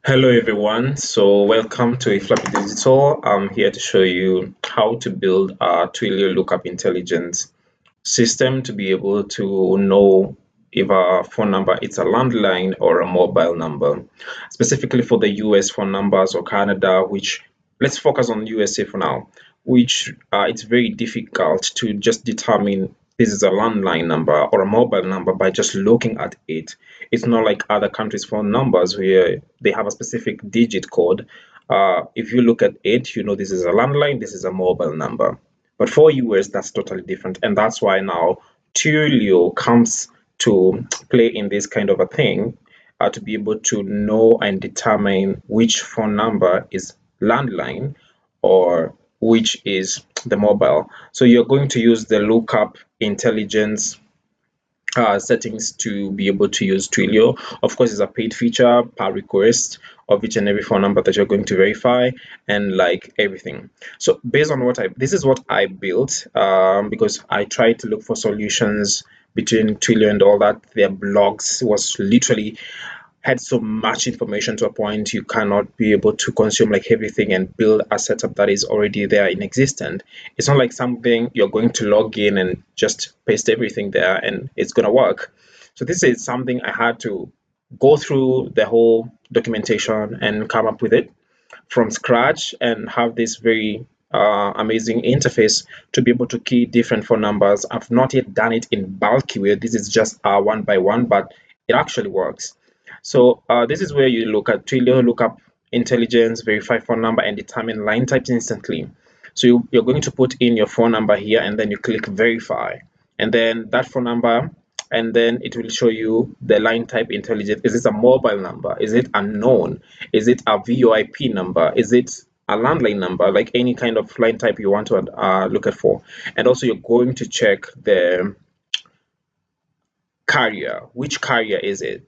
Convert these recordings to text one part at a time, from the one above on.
Hello everyone, so welcome to A Flappy Digital. I'm here to show you how to build a Twilio Lookup intelligence system to be able to know if a phone number is a landline or a mobile number. Specifically for the US phone numbers or Canada, which let's focus on USA for now, which it's very difficult to just determine this is a landline number or a mobile number by just looking at it. It's not like other countries' phone numbers where they have a specific digit code. If you look at it, you know this is a landline, this is a mobile number. But for US, that's totally different. And that's why now Twilio comes to play in this kind of a thing to be able to know and determine which phone number is landline or which is the mobile. So you're going to use the lookup intelligence settings to be able to use Twilio. Of course, it's a paid feature per request of each and every phone number that you're going to verify and like everything. So based on this is what I built because I tried to look for solutions between Twilio and all that. Their blogs was literally had so much information to a point you cannot be able to consume like everything and build a setup that is already there in existence. It's not like something you're going to log in and just paste everything there and it's going to work. So this is something I had to go through the whole documentation and come up with it from scratch and have this very amazing interface to be able to key different phone numbers. I've not yet done it in bulky way. This is just one by one, but it actually works. So this is where you look at Twilio Lookup intelligence, verify phone number, and determine line types instantly. So you're going to put in your phone number here, and then you click verify, and then that phone number, and then it will show you the line type intelligence. Is it a mobile number? Is it unknown? Is it a VoIP number? Is it a landline number? Like any kind of line type you want to look at for. And also you're going to check the carrier. Which carrier is it?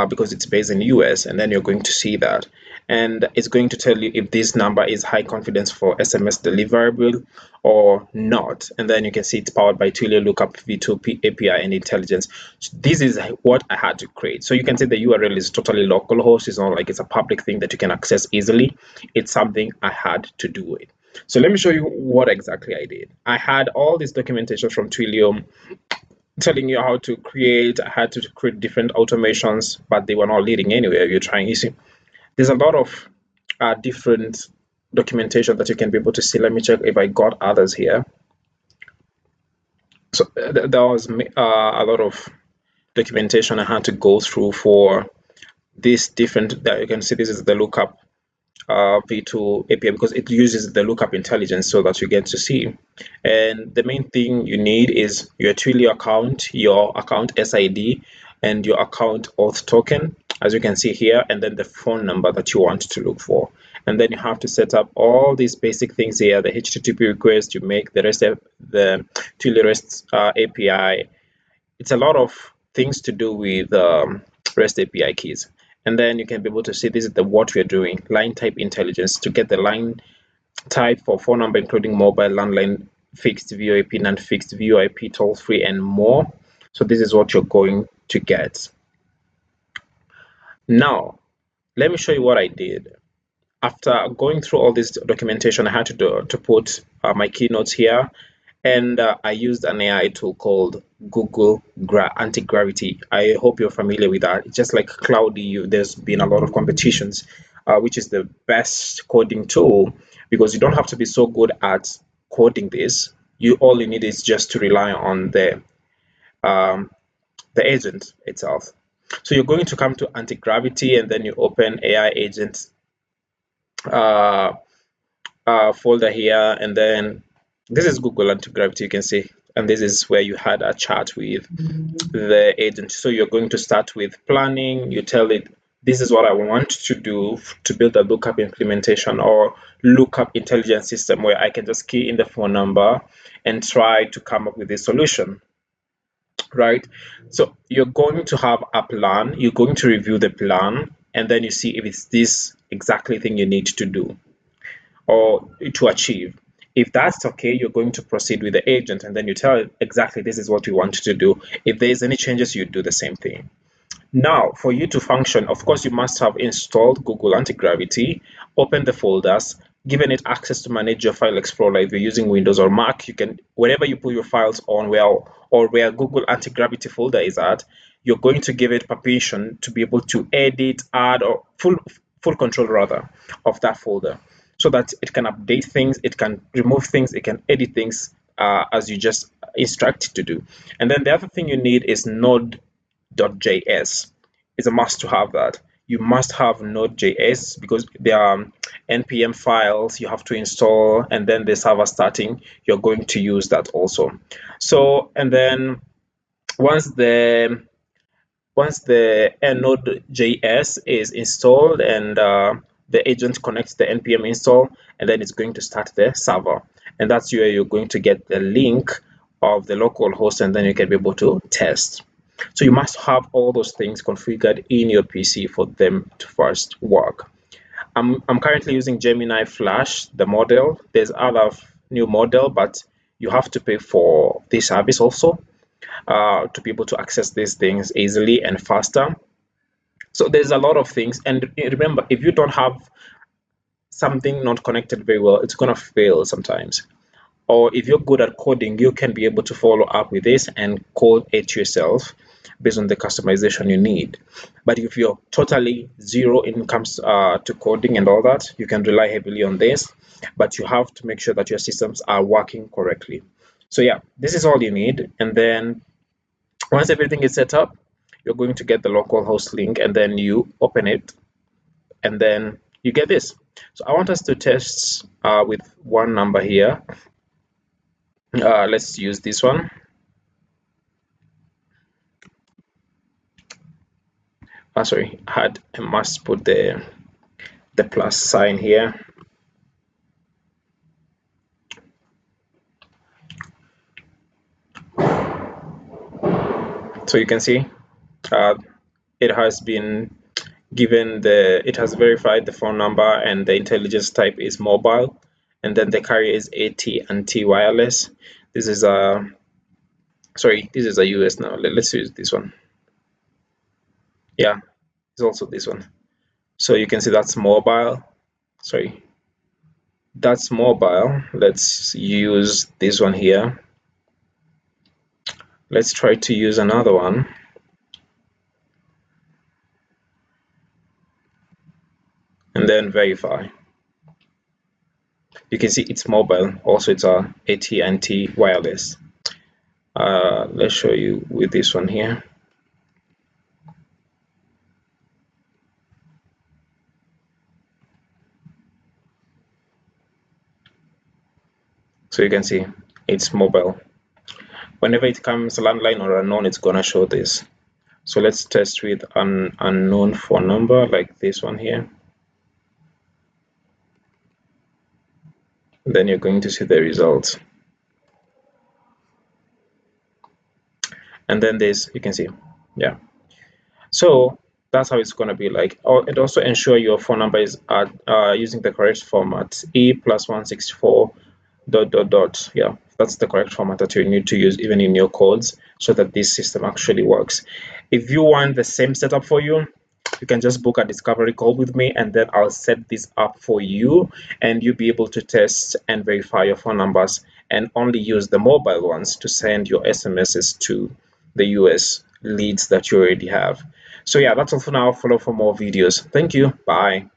Because it's based in US, and then you're going to see that, and it's going to tell you if this number is high confidence for SMS deliverable or not, and then you can see it's powered by Twilio Lookup v2 API and intelligence. So this is what I had to create. So you can see the URL is totally localhost. It's not like it's a public thing that you can access easily. It's something I had to do it. So let me show you what exactly I did. I had all this documentation from Twilio telling you how to create. I had to create different automations, but they were not leading anywhere. You're trying, you see, there's a lot of different documentation that you can be able to see. Let me check if I got others here. So there was a lot of documentation I had to go through for this different, that you can see this is the lookup v2 API because it uses the lookup intelligence so that you get to see. And the main thing you need is your Twilio account, your account SID, and your account auth token, as you can see here, and then the phone number that you want to look for. And then you have to set up all these basic things here, the HTTP request, you make the rest of the Twilio REST API. It's a lot of things to do with REST API keys. And then you can be able to see this is what we're doing, line type intelligence, to get the line type for phone number, including mobile, landline, fixed VoIP, non-fixed VoIP, toll-free, and more. So this is what you're going to get. Now, let me show you what I did. After going through all this documentation, I had to put my keynotes here, and I used an AI tool called Google Anti-Gravity. I hope you're familiar with that. It's just like Cloudy. There's been a lot of competitions, which is the best coding tool because you don't have to be so good at coding this. All you need is just to rely on the agent itself. So you're going to come to Anti-Gravity, and then you open AI agents folder here, and then this is Google Anti-Gravity, you can see, and this is where you had a chat with the agent. So you're going to start with planning. You tell it, this is what I want to do to build a lookup implementation or lookup intelligence system where I can just key in the phone number and try to come up with a solution, right? So you're going to have a plan. You're going to review the plan, and then you see if it's this exactly thing you need to do or to achieve. If that's okay, you're going to proceed with the agent, and then you tell it exactly this is what we want to do. If there's any changes, you do the same thing. Now, for you to function, of course, you must have installed Google Anti-Gravity, open the folders, given it access to manage your file explorer. If you're using Windows or Mac, you can, wherever you put your files on, where Google Anti-Gravity folder is at, you're going to give it permission to be able to edit, add, or full control rather of that folder, so that it can update things, it can remove things, it can edit things as you just instruct it to do. And then the other thing you need is Node.js. It's a must to have that. You must have Node.js because there are npm files you have to install, and then the server starting, you're going to use that also. So, and then once the Node.js is installed and the agent connects the npm install, and then it's going to start the server. And that's where you're going to get the link of the local host, and then you can be able to test. So you must have all those things configured in your PC for them to first work. I'm currently using Gemini Flash, the model. There's other new model, but you have to pay for this service also to be able to access these things easily and faster. So there's a lot of things. And remember, if you don't have something not connected very well, it's going to fail sometimes. Or if you're good at coding, you can be able to follow up with this and code it yourself based on the customization you need. But if you're totally zero when it comes to coding and all that, you can rely heavily on this, but you have to make sure that your systems are working correctly. So yeah, this is all you need. And then once everything is set up, you're going to get the localhost link, and then you open it, and then you get this. So I want us to test with one number here. Let's use this one. Sorry, I must put the plus sign here. So you can see it has been given it has verified the phone number, and the intelligence type is mobile, and then the carrier is AT&T wireless. This is a US now. Let's use this one. Yeah, it's also this one. So you can see that's mobile. Sorry, that's mobile. Let's use this one here. Let's try to use another one. And then verify. You can see it's mobile. Also, it's a AT&T wireless. Let's show you with this one here. So you can see it's mobile. Whenever it comes landline or unknown, it's gonna show this. So let's test with an unknown phone number like this one here. Then you're going to see the results. And then this, you can see, yeah. So that's how it's going to be like. And also ensure your phone number is using the correct format, E+164 ... Yeah, that's the correct format that you need to use even in your codes, so that this system actually works. If you want the same setup for you, you can just book a discovery call with me, and then I'll set this up for you, and you'll be able to test and verify your phone numbers, and only use the mobile ones to send your SMSs to the US leads that you already have. So yeah, that's all for now. Follow for more videos. Thank you. Bye.